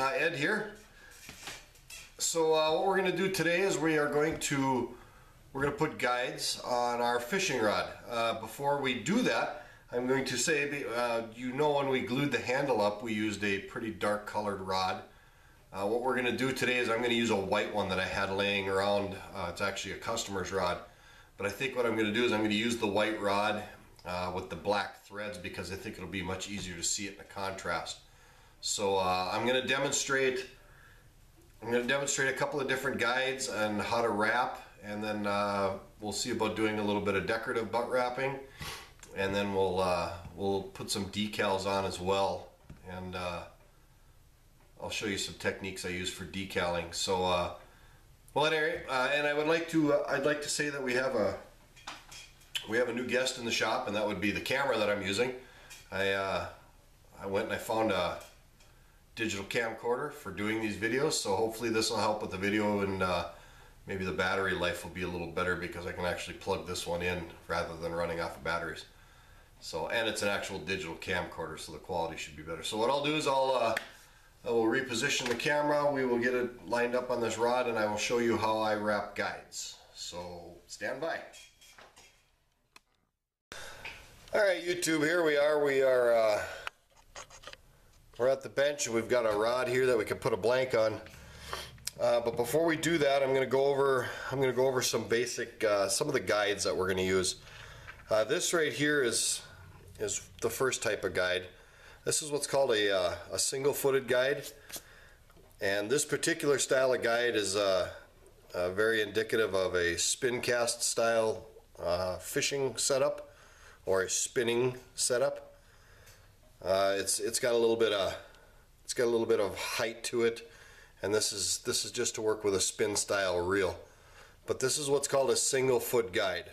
Ed here. So what we're going to do today is we're going to put guides on our fishing rod. Before we do that, I'm going to say, when we glued the handle up, we used a pretty dark colored rod. What we're going to do today is I'm going to use a white one that I had laying around. It's actually a customer's rod. But I think what I'm going to do is I'm going to use the white rod with the black threads because I think it'll be much easier to see it in the contrast. So I'm going to demonstrate a couple of different guides on how to wrap, and then we'll see about doing a little bit of decorative butt wrapping, and then we'll put some decals on as well, and I'll show you some techniques I use for decaling. So well, anyway, and I'd like to say that we have a new guest in the shop, and that would be the camera that I'm using. I went and I found a digital camcorder for doing these videos, so hopefully this will help with the video, and maybe the battery life will be a little better because I can actually plug this one in rather than running off of batteries. So, and it's an actual digital camcorder, so the quality should be better. So what I'll do is I will reposition the camera, we will get it lined up on this rod, and I will show you how I wrap guides. So stand by. Alright YouTube, here we are. We're at the bench and we've got a rod here that we can put a blank on. But before we do that, I'm going to go over some basic, some of the guides that we're going to use. This right here is the first type of guide. This is what's called a single-footed guide, and this particular style of guide is very indicative of a spin cast style fishing setup or a spinning setup. It's got a little bit of height to it, and this is just to work with a spin style reel. But this is what's called a single foot guide,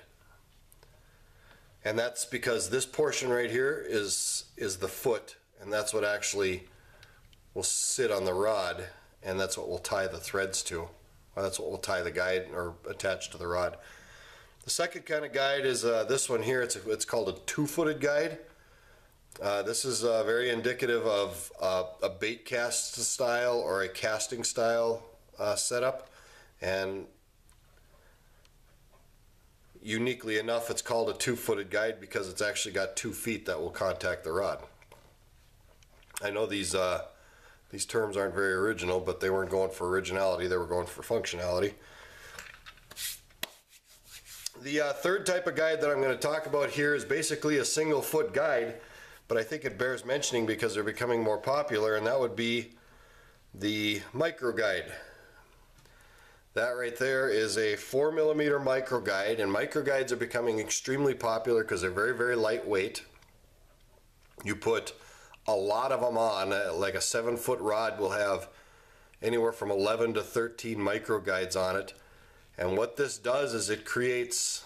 and that's because this portion right here is the foot, and that's what actually will sit on the rod, and that's what we'll tie the threads to, or that's what we'll tie the guide or attach to the rod. The second kind of guide is this one here. It's called a two-footed guide. This is very indicative of a bait cast style or a casting style setup, and uniquely enough it's called a two-footed guide because it's actually got 2 feet that will contact the rod. I know these terms aren't very original, but they weren't going for originality, they were going for functionality. The third type of guide that I'm going to talk about here is basically a single foot guide, but I think it bears mentioning because they're becoming more popular, and that would be the micro guide. That right there is a 4mm micro guide, and micro guides are becoming extremely popular because they're very, very lightweight. You put a lot of them on, like a 7-foot rod will have anywhere from 11 to 13 micro guides on it. And what this does is it creates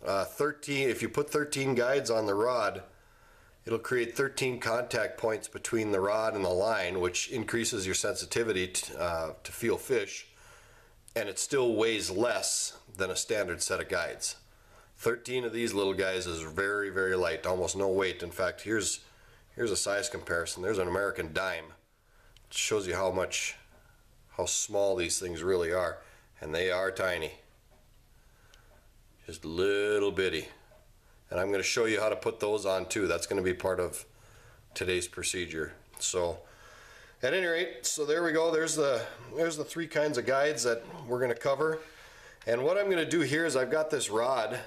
13, if you put 13 guides on the rod, it'll create 13 contact points between the rod and the line, which increases your sensitivity to feel fish, and it still weighs less than a standard set of guides. 13 of these little guys is very, very light, almost no weight. In fact, here's a size comparison. There's an American dime. It shows you how small these things really are. And they are tiny, just little bitty. And I'm going to show you how to put those on too. That's going to be part of today's procedure. So at any rate, so there we go. There's the 3 kinds of guides that we're going to cover. And what I'm going to do here is I've got this rod.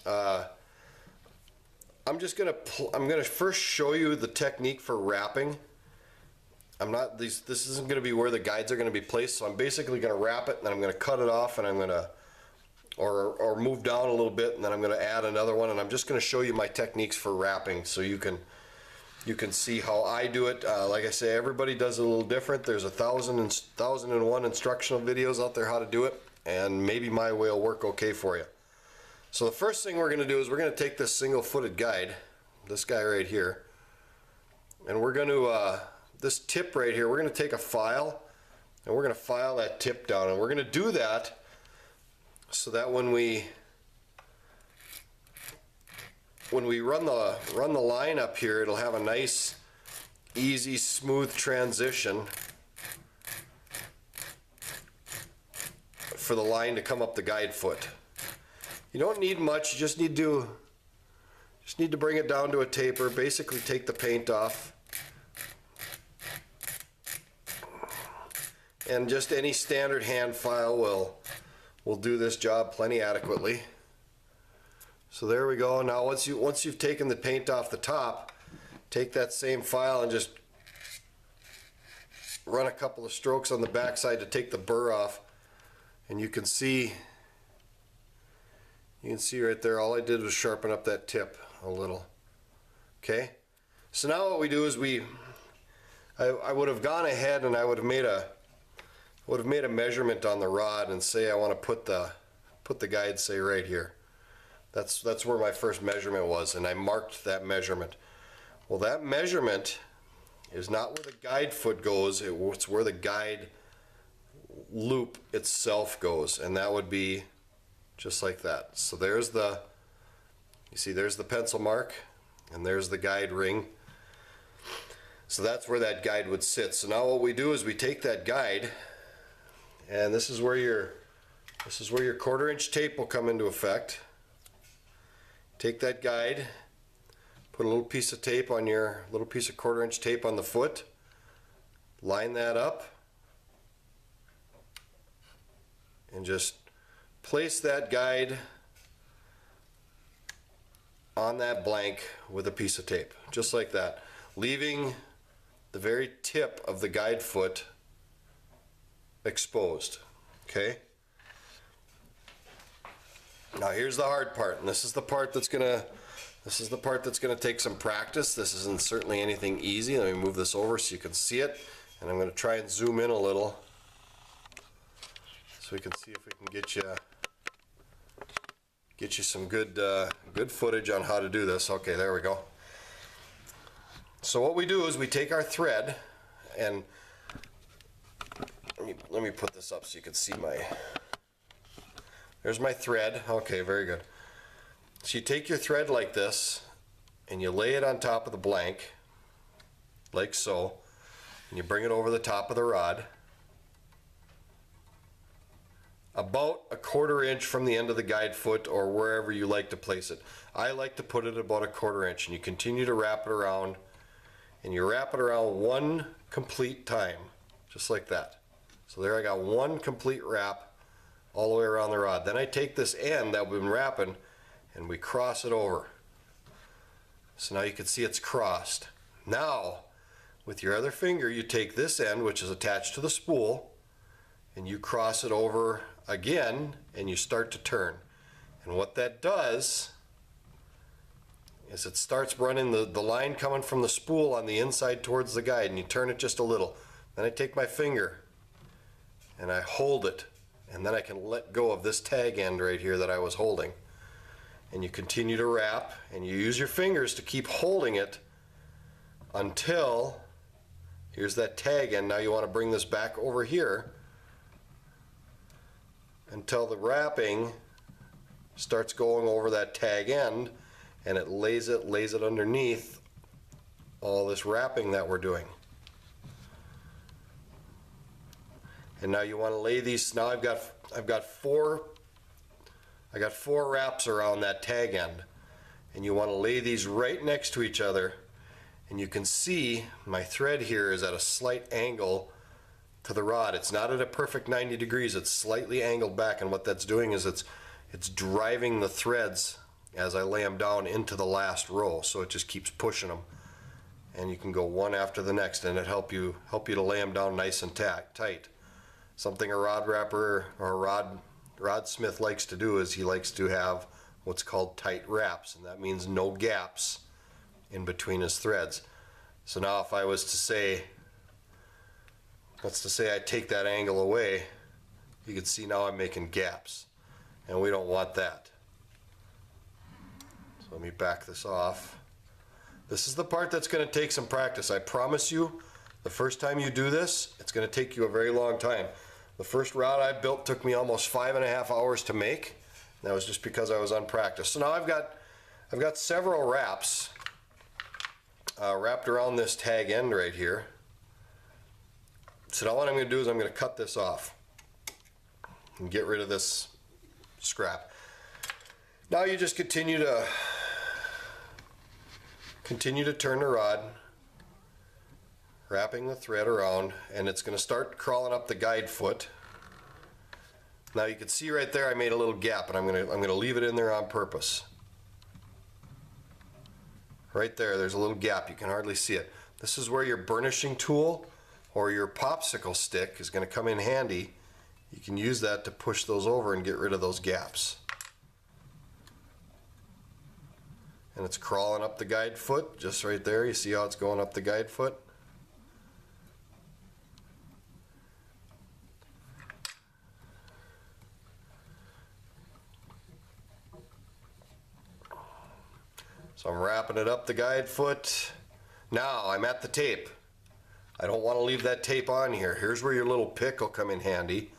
I'm going to first show you the technique for wrapping. This isn't going to be where the guides are going to be placed, so I'm basically going to wrap it, and then I'm going to cut it off, and I'm going to, or move down a little bit, and then I'm going to add another one, and I'm just going to show you my techniques for wrapping so you can see how I do it. Like I say, everybody does it a little different. There's 1,001 instructional videos out there how to do it, and maybe my way will work okay for you. So the first thing we're going to do is we're going to take this single-footed guide, this guy right here, and we're going to this tip right here, we're going to take a file and we're going to file that tip down, and we're going to do that so that when we run the line up here, it'll have a nice easy smooth transition for the line to come up the guide foot. You don't need much, you just need to bring it down to a taper, basically take the paint off. And just any standard hand file will do this job plenty adequately. So there we go. Now once you've taken the paint off the top, take that same file and just run a couple of strokes on the back side to take the burr off, and you can see right there, all I did was sharpen up that tip a little. Okay, so now what we do is I would have gone ahead and I would have made a measurement on the rod and say I want to put the guide, say, right here. That's where my first measurement was, and I marked that measurement. Well, that measurement is not where the guide foot goes, it's where the guide loop itself goes, and that would be just like that. So there's the, you see, there's the pencil mark, and there's the guide ring. So that's where that guide would sit. So now what we do is we take that guide, and this is where your 1/4-inch tape will come into effect. Take that guide, put a little piece of tape on your little piece of 1/4-inch tape on the foot, line that up, and just place that guide on that blank with a piece of tape, just like that, leaving the very tip of the guide foot exposed. Okay? Now here's the hard part, and this is the part that's gonna take some practice. This isn't certainly anything easy. Let me move this over so you can see it, and I'm gonna try and zoom in a little so we can see if we can get you some good footage on how to do this. Okay, there we go. So what we do is we take our thread, and let me put this up so you can see there's my thread. Okay, very good. So you take your thread like this, and you lay it on top of the blank, like so, and you bring it over the top of the rod, about a 1/4-inch from the end of the guide foot, or wherever you like to place it. I like to put it about a 1/4-inch, and you continue to wrap it around, and you wrap it around one complete time, just like that. So there I got one complete wrap all the way around the rod. Then I take this end that we've been wrapping and we cross it over. So now you can see it's crossed. Now with your other finger you take this end, which is attached to the spool, and you cross it over again, and you start to turn. And what that does is it starts running the line coming from the spool on the inside towards the guide, and you turn it just a little. Then I take my finger and I hold it, and then I can let go of this tag end right here that I was holding. And you continue to wrap, and you use your fingers to keep holding it until, here's that tag end. Now you want to bring this back over here until the wrapping starts going over that tag end, and it lays it underneath all this wrapping that we're doing. And now you want to lay these. Now I've got four wraps around that tag end, and you want to lay these right next to each other, and you can see my thread here is at a slight angle to the rod. It's not at a perfect 90 degrees, it's slightly angled back, and what that's doing is it's driving the threads as I lay them down into the last row, so it just keeps pushing them, and you can go one after the next, and it help you to lay them down nice and tight. Something a rod wrapper or a rod smith likes to do is he likes to have what's called tight wraps, and that means no gaps in between his threads. So now if I was to say, let's just say I take that angle away, you can see now I'm making gaps, and we don't want that. So let me back this off. This is the part that's going to take some practice. I promise you, the first time you do this, it's going to take you a very long time. The first rod I built took me almost 5.5 hours to make. That was just because I was unpracticed. So now I've got several wraps wrapped around this tag end right here. So now what I'm going to do is I'm going to cut this off. and get rid of this scrap. Now you just continue to turn the rod, wrapping the thread around, and it's going to start crawling up the guide foot. Now you can see right there I made a little gap, and I'm going to leave it in there on purpose. Right there, there's a little gap. You can hardly see it. This is where your burnishing tool or your popsicle stick is going to come in handy. You can use that to push those over and get rid of those gaps. And it's crawling up the guide foot just right there. You see how it's going up the guide foot? So I'm wrapping it up the guide foot. Now I'm at the tape. I don't want to leave that tape on here. Here's where your little pick will come in handy.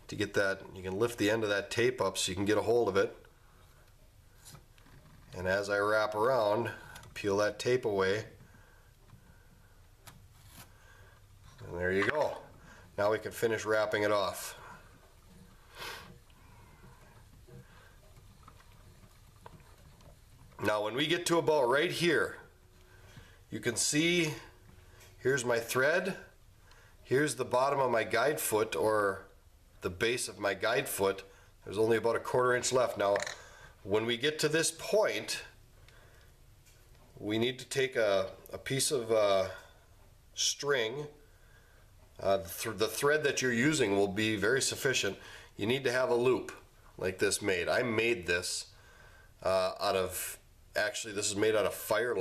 To get that, you can lift the end of that tape up so you can get a hold of it. And as I wrap around, peel that tape away. And there you go. Now we can finish wrapping it off. Now when we get to about right here, you can see here's my thread, here's the bottom of my guide foot, or the base of my guide foot. There's only about a 1/4 inch left. Now when we get to this point, we need to take a piece of string. The thread that you're using will be very sufficient. You need to have a loop like this made. I made this actually this is made out of fire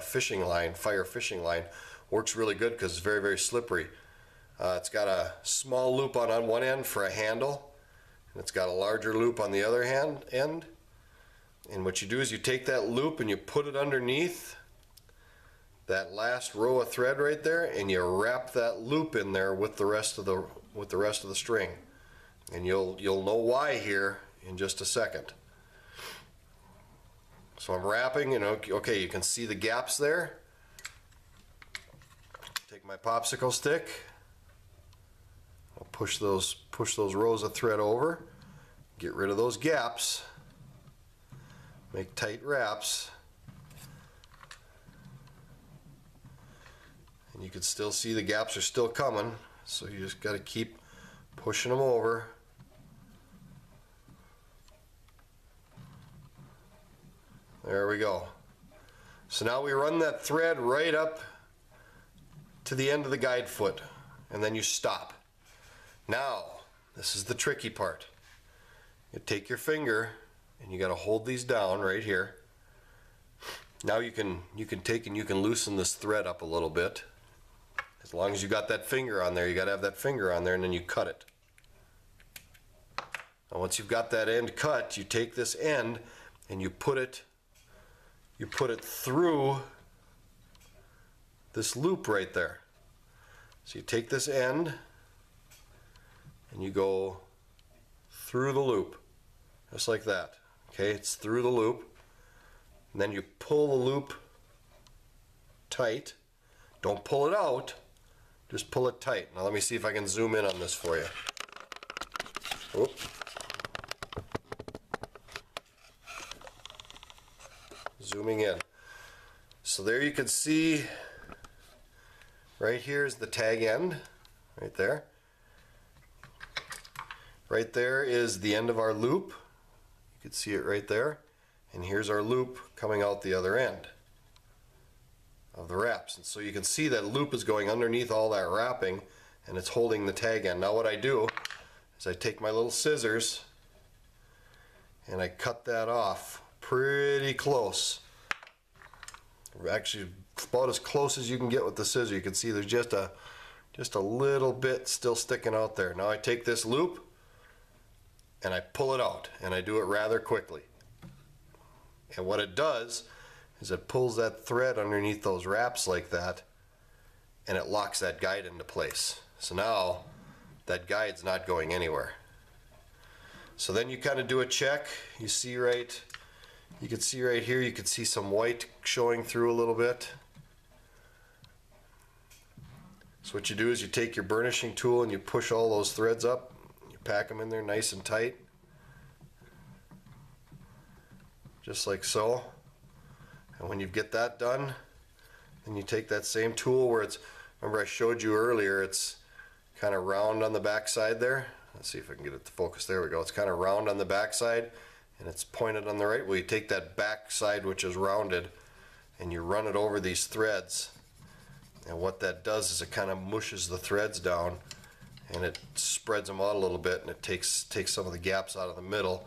fishing line. Works really good because it's very, very slippery. It's got a small loop on one end for a handle, and it's got a larger loop on the other end. And what you do is you take that loop and you put it underneath that last row of thread right there, and you wrap that loop in there with the rest of the string. And you'll know why here in just a second. So I'm wrapping, and okay, you can see the gaps there. Take my popsicle stick. I'll push those rows of thread over. Get rid of those gaps. Make tight wraps. And you can still see the gaps are still coming, so you just got to keep pushing them over. There we go. So now we run that thread right up to the end of the guide foot, and then you stop. Now, this is the tricky part. You take your finger and you got to hold these down right here. Now you can take and you can loosen this thread up a little bit. As long as you got that finger on there, you got to have that finger on there, and then you cut it. Now once you've got that end cut, you take this end and you put it through this loop right there. So you take this end and you go through the loop, just like that. Okay, it's through the loop. And then you pull the loop tight. Don't pull it out, just pull it tight. Now let me see if I can zoom in on this for you. Oop. Zooming in. So there you can see right here is the tag end, right there. Right there is the end of our loop. You can see it right there. And here's our loop coming out the other end of the wraps. And so you can see that loop is going underneath all that wrapping, and it's holding the tag end. Now what I do is I take my little scissors and I cut that off pretty close. Actually about as close as you can get with the scissor. You can see there's just a little bit still sticking out there. Now I take this loop and I pull it out, and I do it rather quickly. And what it does is it pulls that thread underneath those wraps like that, and it locks that guide into place. So now that guide's not going anywhere. So then you kind of do a check. You can see right here, you can see some white showing through a little bit. So what you do is you take your burnishing tool and you push all those threads up. You pack them in there nice and tight, just like so. And when you get that done, then you take that same tool where it's, remember I showed you earlier, it's kind of round on the back side there. Let's see if I can get it to focus. There we go. It's kind of round on the back side and it's pointed on the right. Well, you take that back side which is rounded and you run it over these threads, and what that does is it kind of mushes the threads down and it spreads them out a little bit, and it takes some of the gaps out of the middle.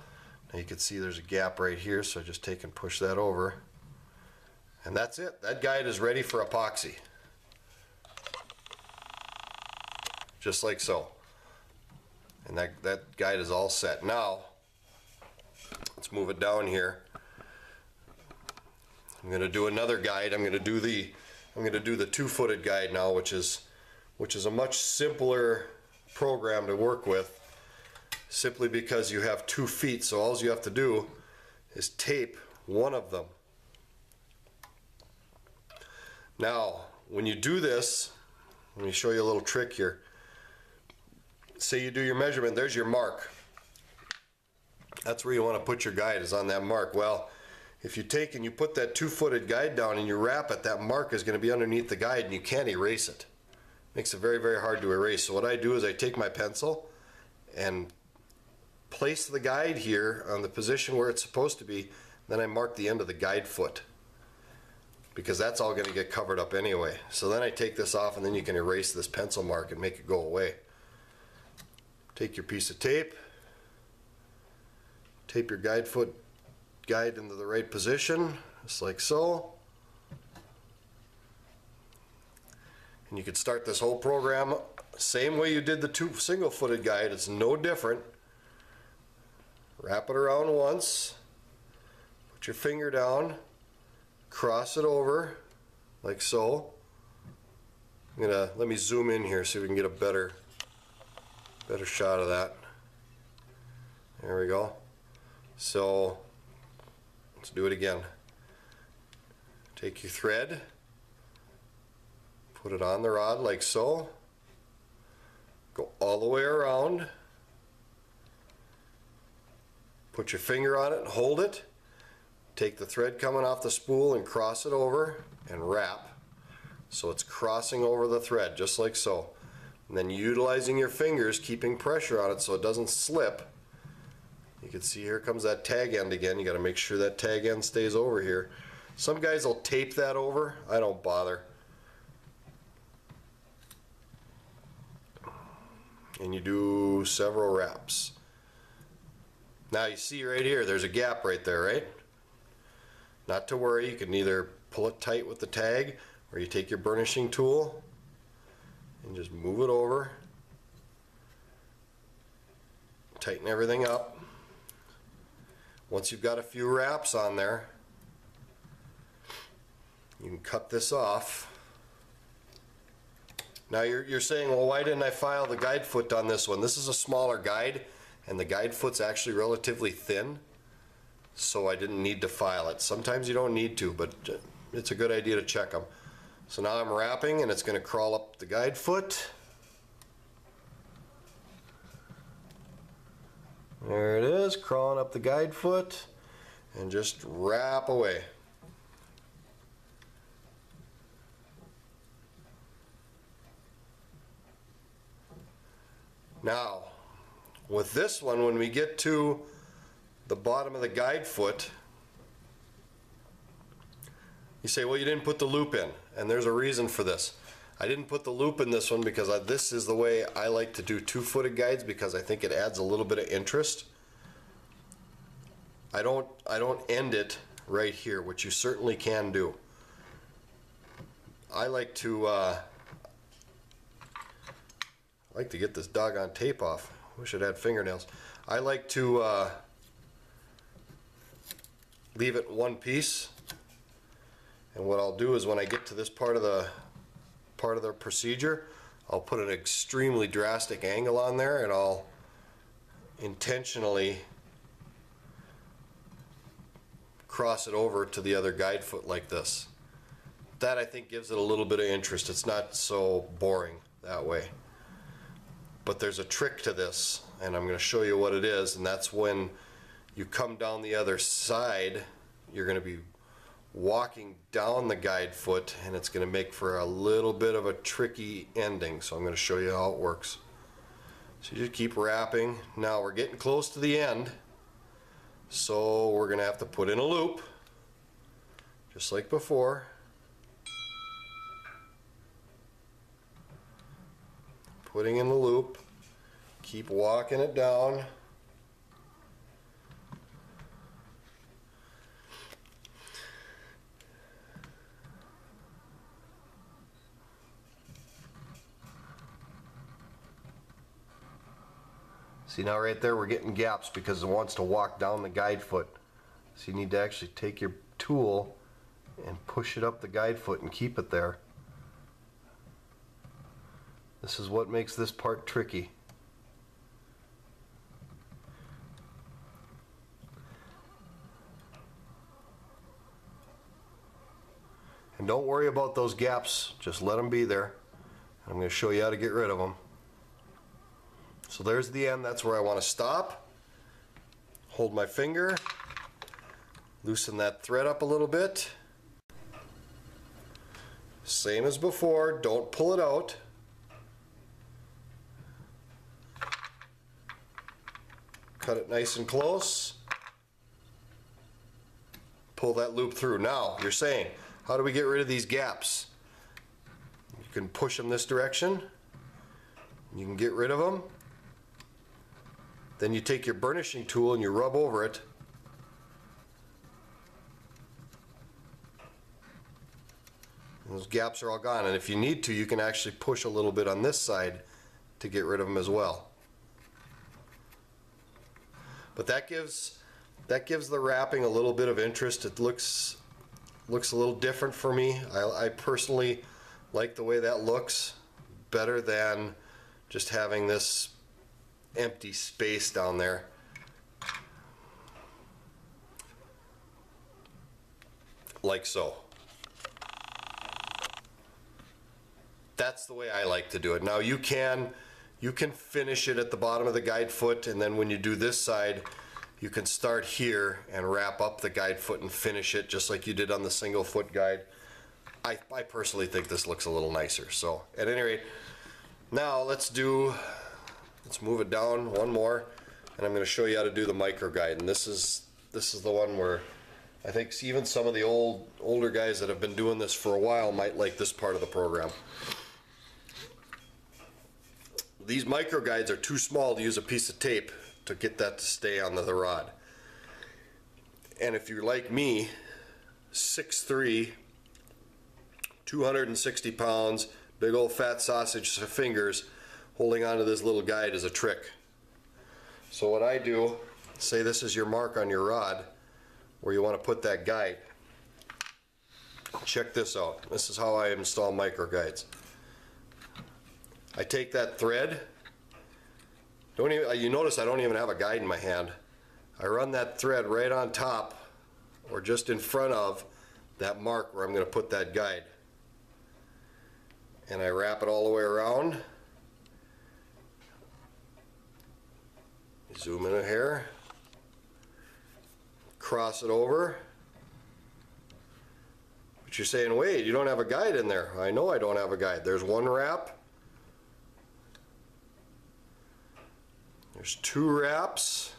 Now you can see there's a gap right here, so I just take and push that over, and that's it. That guide is ready for epoxy, just like so. And that guide is all set. Now let's move it down here. I'm going to do another guide. I'm going to do the 2-footed guide now, which is a much simpler program to work with, simply because you have 2 feet. So all you have to do is tape one of them. Now when you do this, let me show you a little trick here. Say you do your measurement, there's your mark. That's where you want to put your guide, is on that mark. Well, if you take and you put that 2-footed guide down and you wrap it, that mark is going to be underneath the guide and you can't erase it. Makes it very, very hard to erase. So what I do is I take my pencil and place the guide here on the position where it's supposed to be, then I mark the end of the guide foot, because that's all going to get covered up anyway. So then I take this off and then you can erase this pencil mark and make it go away. Take your piece of tape, tape your guide into the right position, just like so. And you can start this whole program same way you did the 2 single-footed guide. It's no different. Wrap it around once, put your finger down, cross it over like so. Let me zoom in here so we can get a better shot of that. There we go. So let's do it again. Take your thread, put it on the rod like so, go all the way around, put your finger on it and hold it, take the thread coming off the spool and cross it over and wrap so it's crossing over the thread, just like so. And then utilizing your fingers, keeping pressure on it so it doesn't slip. You can see here comes that tag end again. You got to make sure that tag end stays over here. Some guys will tape that over. I don't bother. And you do several wraps. Now you see right here, there's a gap right there, right? Not to worry, you can either pull it tight with the tag, or you take your burnishing tool and just move it over. Tighten everything up. Once you've got a few wraps on there, you can cut this off. Now you're saying, well, why didn't I file the guide foot on this one? This is a smaller guide, and the guide foot's actually relatively thin, so I didn't need to file it. Sometimes you don't need to, but it's a good idea to check them. So now I'm wrapping, and it's going to crawl up the guide foot. There it is, crawling up the guide foot, and just wrap away. Now, with this one, when we get to the bottom of the guide foot, you say, well, you didn't put the loop in, and there's a reason for this. I didn't put the loop in this one because this is the way I like to do 2-footed guides, because I think it adds a little bit of interest. I don't end it right here, which you certainly can do. I like to get this doggone tape off. Wish it had fingernails. I like to leave it one piece, and what I'll do is when I get to this part of the procedure, I'll put an extremely drastic angle on there, and I'll intentionally cross it over to the other guide foot like this. That, I think, gives it a little bit of interest. It's not so boring that way. But there's a trick to this, and I'm going to show you what it is, and that's when you come down the other side, you're going to be walking down the guide foot, and it's going to make for a little bit of a tricky ending. So I'm going to show you how it works. So you just keep wrapping. Now we're getting close to the end, so we're going to have to put in a loop just like before. Putting in the loop, keep walking it down. See, now right there we're getting gaps because it wants to walk down the guide foot. So you need to actually take your tool and push it up the guide foot and keep it there. This is what makes this part tricky. And don't worry about those gaps, just let them be there. I'm going to show you how to get rid of them. So there's the end, that's where I want to stop. Hold my finger, loosen that thread up a little bit. Same as before, don't pull it out. Cut it nice and close. Pull that loop through. Now, you're saying, how do we get rid of these gaps? You can push them this direction. You can get rid of them. Then you take your burnishing tool and you rub over it. And those gaps are all gone. And if you need to, you can actually push a little bit on this side to get rid of them as well. But that gives the wrapping a little bit of interest. It looks a little different for me. I personally like the way that looks better than just having this empty space down there. Like so. That's the way I like to do it. Now you can finish it at the bottom of the guide foot, and then when you do this side, you can start here and wrap up the guide foot and finish it just like you did on the single foot guide. I personally think this looks a little nicer. So at any rate, now let's move it down one more, and I'm going to show you how to do the micro guide. And this is the one where I think even some of the older guys that have been doing this for a while might like this part of the program. These micro guides are too small to use a piece of tape to get that to stay on the rod. And if you're like me, 6'3", 260 pounds, big old fat sausage fingers, holding onto this little guide is a trick. So what I do, say this is your mark on your rod where you want to put that guide. Check this out. This is how I install micro guides. I take that thread. You notice I don't even have a guide in my hand. I run that thread right on top or just in front of that mark where I'm going to put that guide. And I wrap it all the way around. Zoom in here. Cross it over. But you're saying, wait, you don't have a guide in there. I know I don't have a guide. There's one wrap. There's two wraps.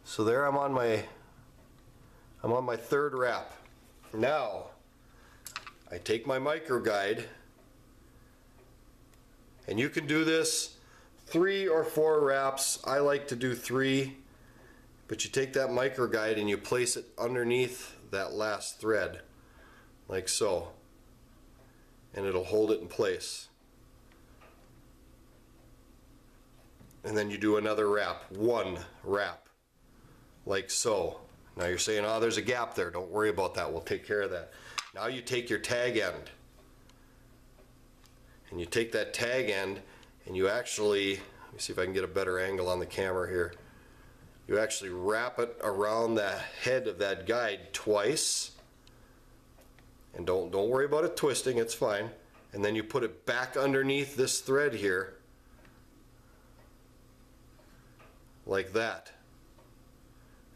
So there I'm on my third wrap. Now I take my micro guide, and you can do this 3 or 4 wraps. I like to do 3, but you take that micro guide and you place it underneath that last thread like so, and it'll hold it in place. And then you do another wrap, 1 wrap, like so. Now you're saying, oh, there's a gap there. Don't worry about that. We'll take care of that. Now you take your tag end, and you take that tag end, and you actually, let me see if I can get a better angle on the camera here. You actually wrap it around the head of that guide twice, and don't worry about it twisting. It's fine. And then you put it back underneath this thread here. like that.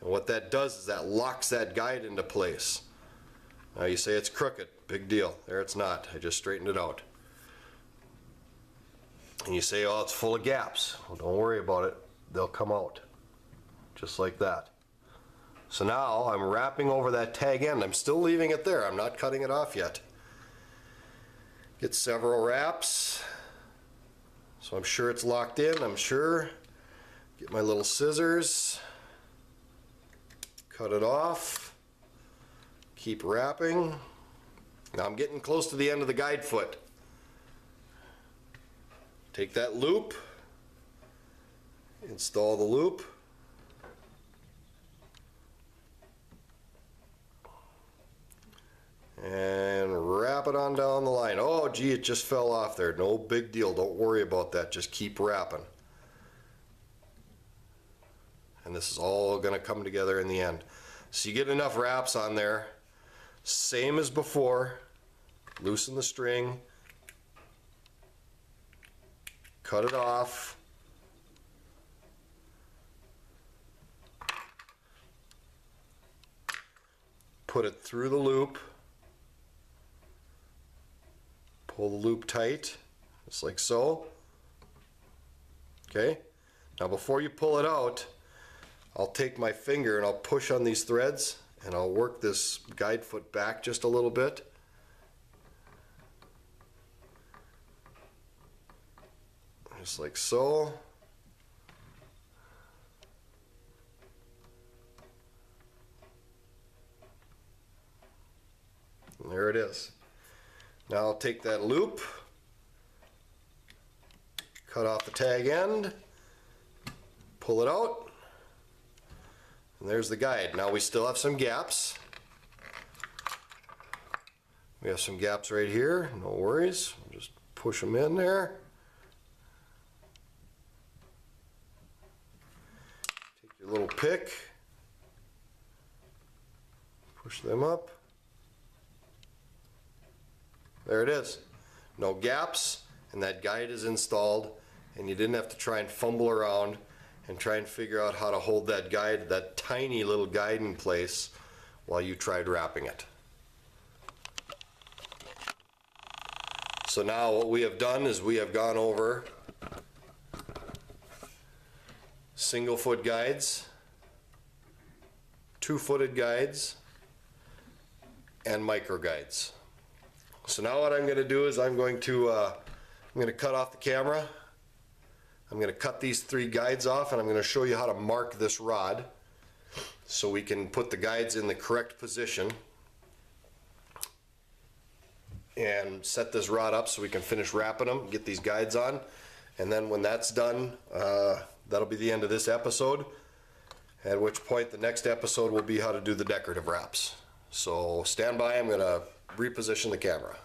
And what that does is that locks that guide into place. Now you say it's crooked, big deal. There it's not, I just straightened it out. And you say, oh, it's full of gaps. Well, don't worry about it, they'll come out. Just like that. So now I'm wrapping over that tag end. I'm still leaving it there, I'm not cutting it off yet. Get several wraps. So I'm sure it's locked in, I'm sure. Get my little scissors. Cut it off. Keep wrapping. Now I'm getting close to the end of the guide foot. Take that loop. Install the loop. And wrap it on down the line. Oh gee, it just fell off there. No big deal, don't worry about that, just keep wrapping. And this is all going to come together in the end. So you get enough wraps on there, same as before. Loosen the string, cut it off, put it through the loop, pull the loop tight, just like so. Okay, now before you pull it out, I'll take my finger and I'll push on these threads and I'll work this guide foot back just a little bit. Just like so. And there it is. Now I'll take that loop, cut off the tag end, pull it out, and there's the guide. Now we still have some gaps. We have some gaps right here, no worries. Just push them in there. Take your little pick, push them up. There it is. No gaps, and that guide is installed, and you didn't have to try and fumble around and try and figure out how to hold that guide, that tiny little guide in place while you tried wrapping it. So now what we have done is we have gone over single foot guides, 2-footed guides, and micro guides. So now what I'm going to do is I'm going to cut off the camera. I'm going to cut these 3 guides off, and I'm going to show you how to mark this rod so we can put the guides in the correct position and set this rod up so we can finish wrapping them, get these guides on, and then when that's done, that'll be the end of this episode, at which point the next episode will be how to do the decorative wraps. So stand by, I'm going to reposition the camera.